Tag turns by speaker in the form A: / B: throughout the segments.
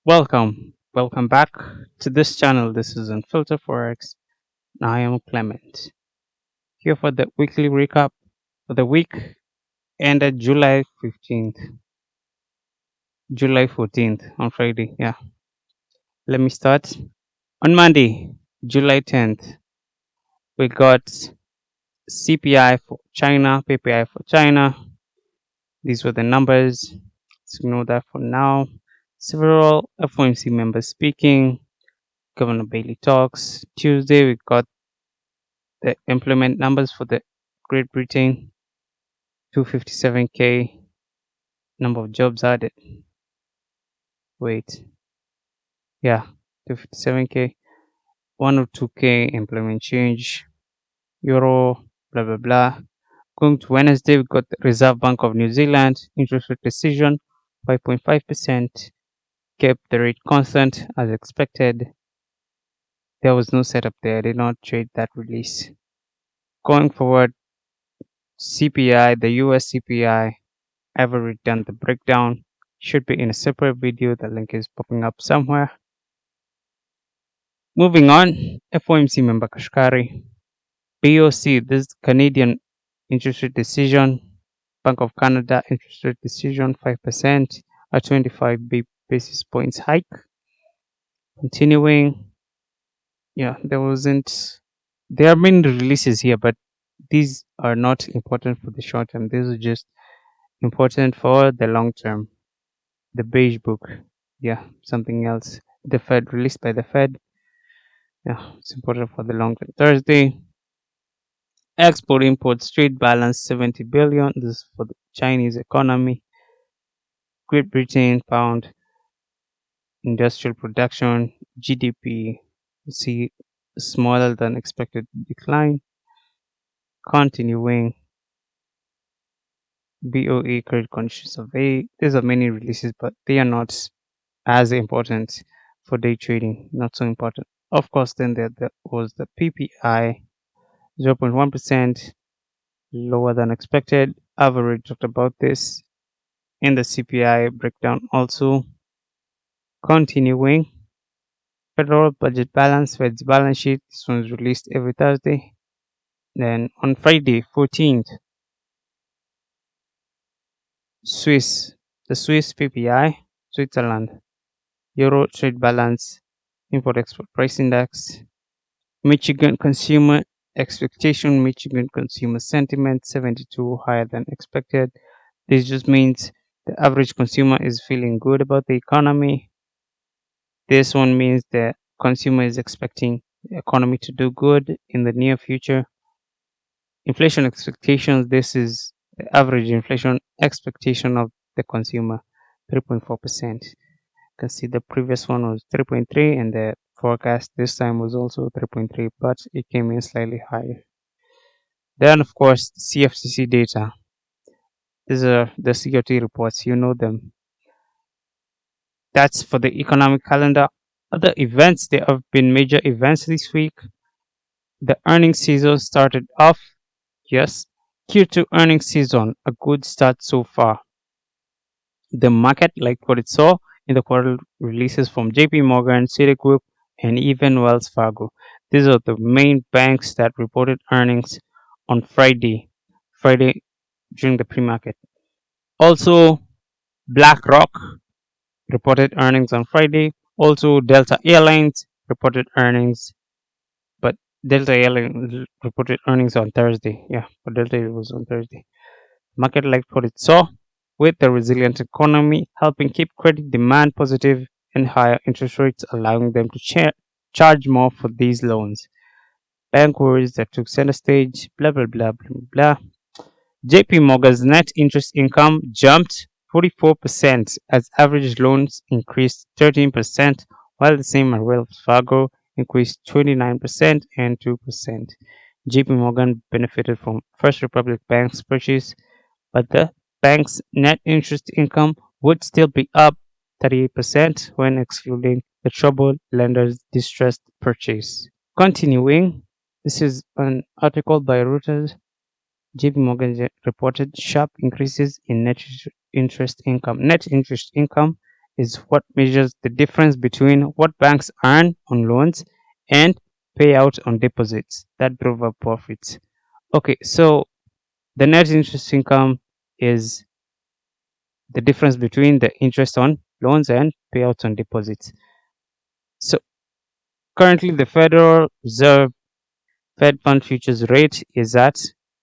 A: Welcome back to this channel. This is Unfiltered Forex. And I am Clement here for the weekly recap for the week ended July 14th on Friday. Yeah, let me start. On Monday, July 10th, we got CPI for China, PPI for China. These were the numbers. Let's ignore that for now. Several FOMC members speaking. Governor Bailey talks. Tuesday, we got the employment numbers for the Great Britain, 257k. Number of jobs added. Wait, yeah, 257k. 102k employment change. Euro, blah blah blah. Going to Wednesday, we got the Reserve Bank of New Zealand interest rate decision, 5.5%. Kept the rate constant as expected. There was no setup there. I did not trade that release. Going forward, CPI, the US CPI, I've already done the breakdown. Should be in a separate video. The link is popping up somewhere. Moving on, FOMC member Kashkari. BOC, this Canadian interest rate decision. Bank of Canada interest rate decision, 5%, a 25 basis points hike. Continuing, yeah, there are many releases here, but these are not important for the short term. These are just important for the long term. The beige book, yeah, something else. The Fed, released by the Fed, yeah, it's important for the long term. Thursday, export import trade balance 70 billion. This is for the Chinese economy. Great Britain found industrial production GDP see smaller than expected decline. Continuing, BOE credit condition survey. These are many releases, but they are not as important for day trading. Not so important. Of course, then there was the PPI, 0.1%, lower than expected. I've already talked about this in the CPI breakdown also. Continuing, federal budget balance, Fed's balance sheet. This one is released every Thursday. Then on Friday, 14th, the Swiss PPI, Switzerland, Euro trade balance, import export price index, Michigan consumer expectation, Michigan consumer sentiment, 72, higher than expected. This just means the average consumer is feeling good about the economy. This one means the consumer is expecting the economy to do good in the near future. Inflation expectations, this is the average inflation expectation of the consumer, 3.4%. You can see the previous one was 3.3 and the forecast this time was also 3.3, but it came in slightly higher. Then, of course, CFTC data. These are the COT reports, you know them. That's for the economic calendar. Other events, there have been major events this week. The earnings season started off. Yes, Q2 earnings season, a good start so far. The market liked what it saw in the quarter releases from JP Morgan, Citigroup, and even Wells Fargo. These are the main banks that reported earnings on Friday during the pre-market. Also, BlackRock reported earnings on Friday. Also, Delta Airlines reported earnings, but Delta Airlines reported earnings on Thursday. Yeah, but Delta was on Thursday. Market liked what it saw, with the resilient economy helping keep credit demand positive and higher interest rates allowing them to charge more for these loans. Bank worries that took center stage, blah blah blah blah blah. JP Morgan's net interest income jumped 44% as average loans increased 13%, while the same at Wells Fargo increased 29% and 2%. JP Morgan benefited from First Republic Bank's purchase, but the bank's net interest income would still be up 38% when excluding the troubled lender's distressed purchase. Continuing, this is an article by Reuters. JP Morgan reported sharp increases in net interest income. Net interest income is what measures the difference between what banks earn on loans and pay out on deposits that drove up profits. Okay, so the net interest income is the difference between the interest on loans and payouts on deposits. So currently the Federal Reserve Fed Fund futures rate is at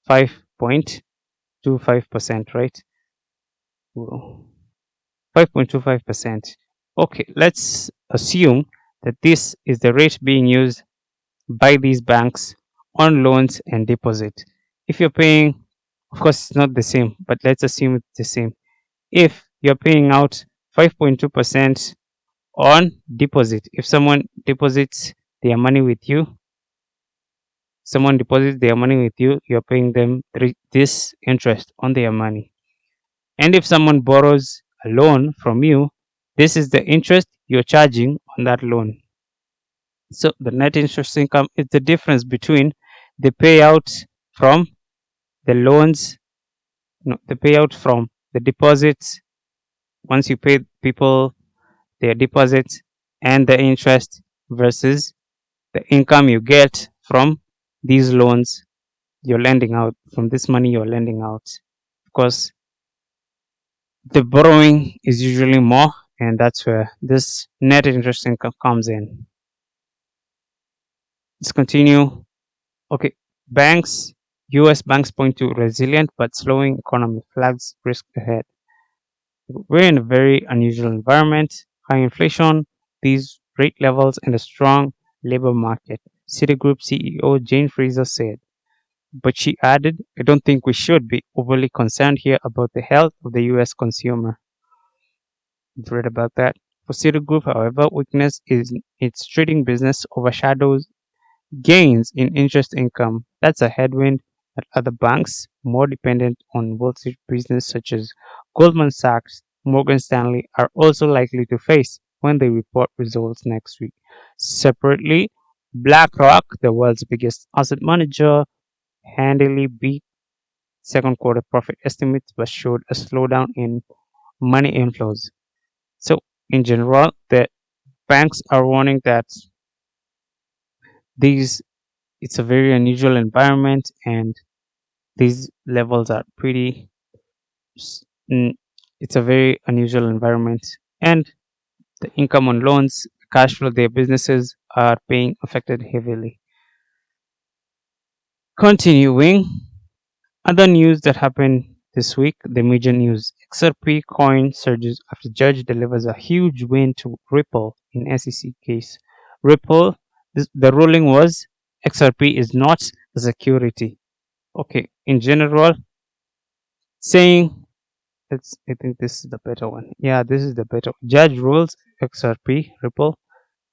A: 5.25%, right? 5.25%. Okay, let's assume that this is the rate being used by these banks on loans and deposit. If you're paying, of course, it's not the same, but let's assume it's the same. If you're paying out 5.2% on deposit, if someone deposits their money with you, you're paying them this interest on their money. And if someone borrows a loan from you, this is the interest you're charging on that loan. So the net interest income is the difference between the payout from the loans, no, the payout from the deposits once you pay people their deposits and the interest versus the income you get from these loans you're lending out, from this money you're lending out. Of course, the borrowing is usually more, and that's where this net interest income comes in. Let's continue. Okay, banks, US banks point to resilient but slowing economy, flags risk ahead. We're in a very unusual environment, high inflation, these rate levels, and a strong labor market, Citigroup CEO Jane Fraser said. But she added, I don't think we should be overly concerned here about the health of the US consumer. You've read about that. For Citigroup, however, weakness in its trading business overshadows gains in interest income. That's a headwind that other banks, more dependent on Wall Street business such as Goldman Sachs, Morgan Stanley, are also likely to face when they report results next week. Separately, BlackRock, the world's biggest asset manager, handily beat second quarter profit estimates but showed a slowdown in money inflows. So, in general, the banks are warning that these it's a very unusual environment and these levels are pretty s- mm, it's a very unusual environment and the income on loans, cash flow, their businesses are being affected heavily. Continuing, other news that happened this week, the major news: XRP coin surges after judge delivers a huge win to Ripple in SEC case. Ripple, the ruling was XRP is not a security. Okay, in general, saying I think this is the better one. Yeah, this is the better. Judge rules XRP Ripple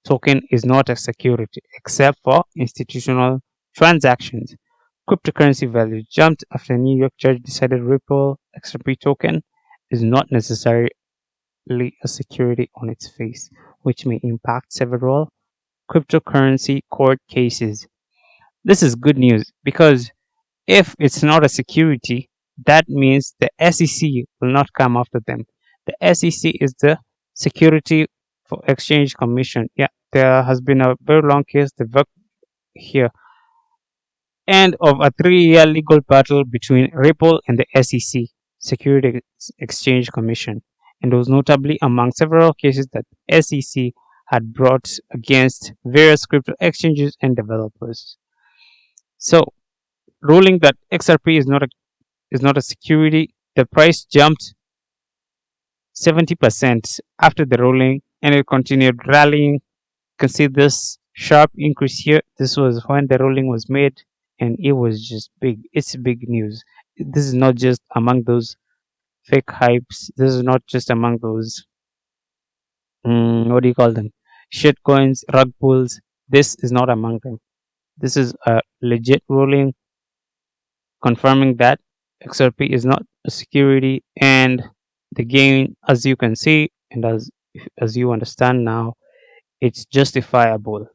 A: token is not a security except for institutional transactions. Cryptocurrency value jumped after a New York judge decided Ripple XRP token is not necessarily a security on its face, which may impact several cryptocurrency court cases. This is good news because if it's not a security, that means the SEC will not come after them. The SEC is the Security for Exchange Commission. Yeah, there has been a very long case developed here and of a 3-year legal battle between Ripple and the SEC, Security Exchange Commission, and was notably among several cases that SEC had brought against various crypto exchanges and developers. So, ruling that XRP is not a security, the price jumped 70% after the ruling and it continued rallying. You can see this sharp increase here. This was when the ruling was made and it was just big. It's big news. This is not just among those fake hypes. This is not just among those, what do you call them? Shit coins, rug pulls. This is not among them. This is a legit ruling confirming that XRP is not a security and the gain, as you can see and as you understand now, it's justifiable.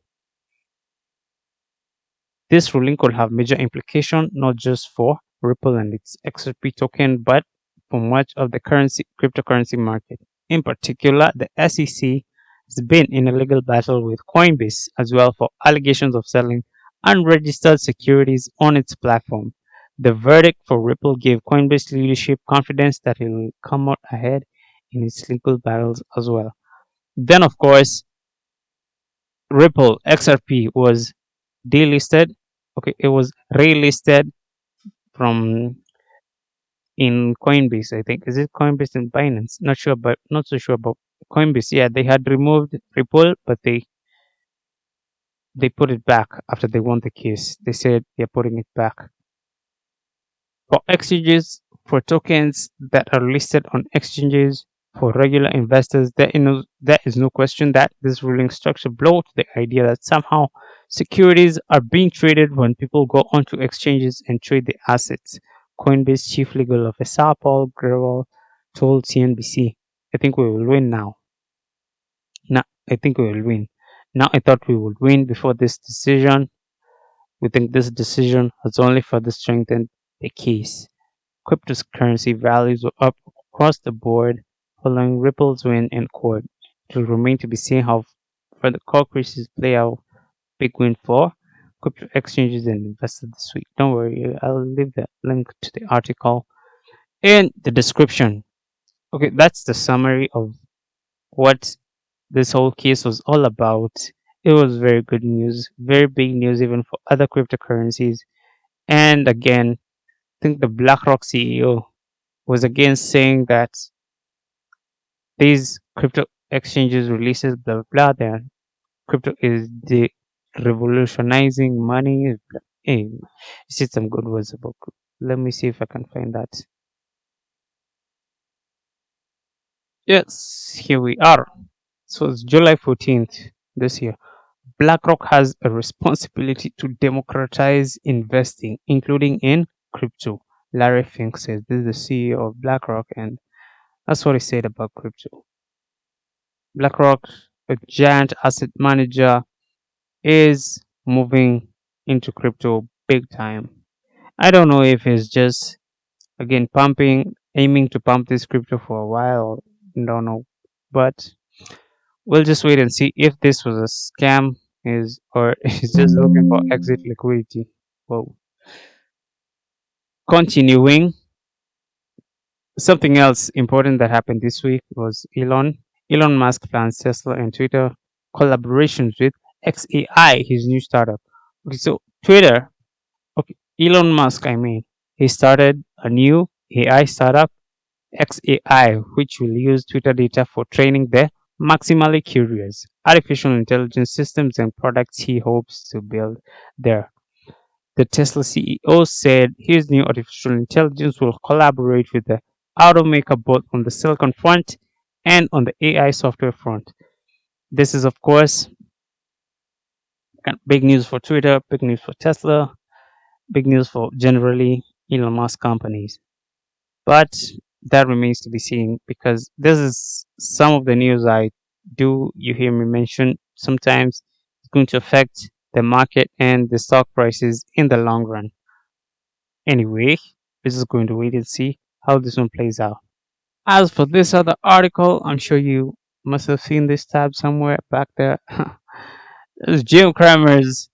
A: This ruling could have major implication not just for Ripple and its XRP token, but for much of the cryptocurrency market. In particular, the SEC has been in a legal battle with Coinbase as well for allegations of selling unregistered securities on its platform. The verdict for Ripple gave Coinbase leadership confidence that it will come out ahead in its legal battles as well. Then, of course, Ripple XRP was delisted. Okay, it was relisted from in Coinbase, I think. Is it Coinbase and Binance? Not sure, but not so sure about Coinbase. Yeah, they had removed Ripple, but they put it back after they won the case. They said they're putting it back. For exchanges, for tokens that are listed on exchanges, for regular investors, there is no question that this ruling structure blows the idea that somehow securities are being traded when people go onto exchanges and trade the assets. Coinbase chief legal officer Paul Grewal told CNBC, "I think we will win now. Now, I think we will win. Now, I thought we would win before this decision. We think this decision has only further strengthened the case." Cryptocurrency values were up across the board following Ripple's win in court. It will remain to be seen how further court cases play out. Big win for crypto exchanges and investors this week. Don't worry, I'll leave the link to the article in the description. Okay, that's the summary of what this whole case was all about. It was very good news, very big news even for other cryptocurrencies. And again, I think the BlackRock CEO was again saying that these crypto exchanges releases blah blah blah. Crypto is the revolutionizing money. Hey, you said some good words about crypto. Let me see if I can find that. Yes, here we are. So it's July 14th this year. BlackRock has a responsibility to democratize investing, including in crypto. Larry Fink says this is the CEO of BlackRock, and that's what he said about crypto. BlackRock, a giant asset manager, is moving into crypto big time. I don't know if he's just again aiming to pump this crypto for a while. Don't know, but we'll just wait and see if this was a scam is or is just looking for exit liquidity. Whoa. Continuing, something else important that happened this week was Elon Musk plans Tesla and Twitter collaborations with XAI, his new startup. Okay, so Twitter, okay, Elon Musk, I mean, he started a new AI startup, XAI, which will use Twitter data for training their maximally curious artificial intelligence systems and products he hopes to build there. The Tesla CEO said his new artificial intelligence will collaborate with the automaker both on the silicon front and on the AI software front. This is, of course, big news for Twitter, big news for Tesla, big news for generally Elon Musk companies. But that remains to be seen because this is some of the news you hear me mention sometimes it's going to affect the market and the stock prices in the long run. Anyway, we're just going to wait and see how this one plays out. As for this other article, I'm sure you must have seen this tab somewhere back there. This is Jim Cramer's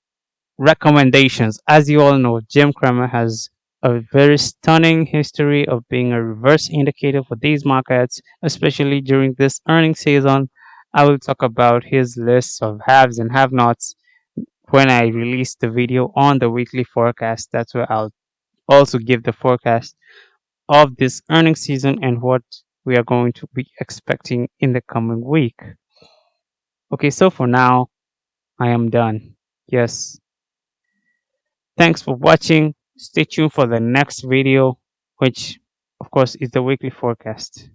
A: recommendations. As you all know, Jim Cramer has a very stunning history of being a reverse indicator for these markets, especially during this earnings season. I will talk about his list of haves and have nots when I release the video on the weekly forecast. That's where I'll also give the forecast of this earnings season and what we are going to be expecting in the coming week. Okay, so for now, I am done. Yes. Thanks for watching. Stay tuned for the next video, which, of course, is the weekly forecast.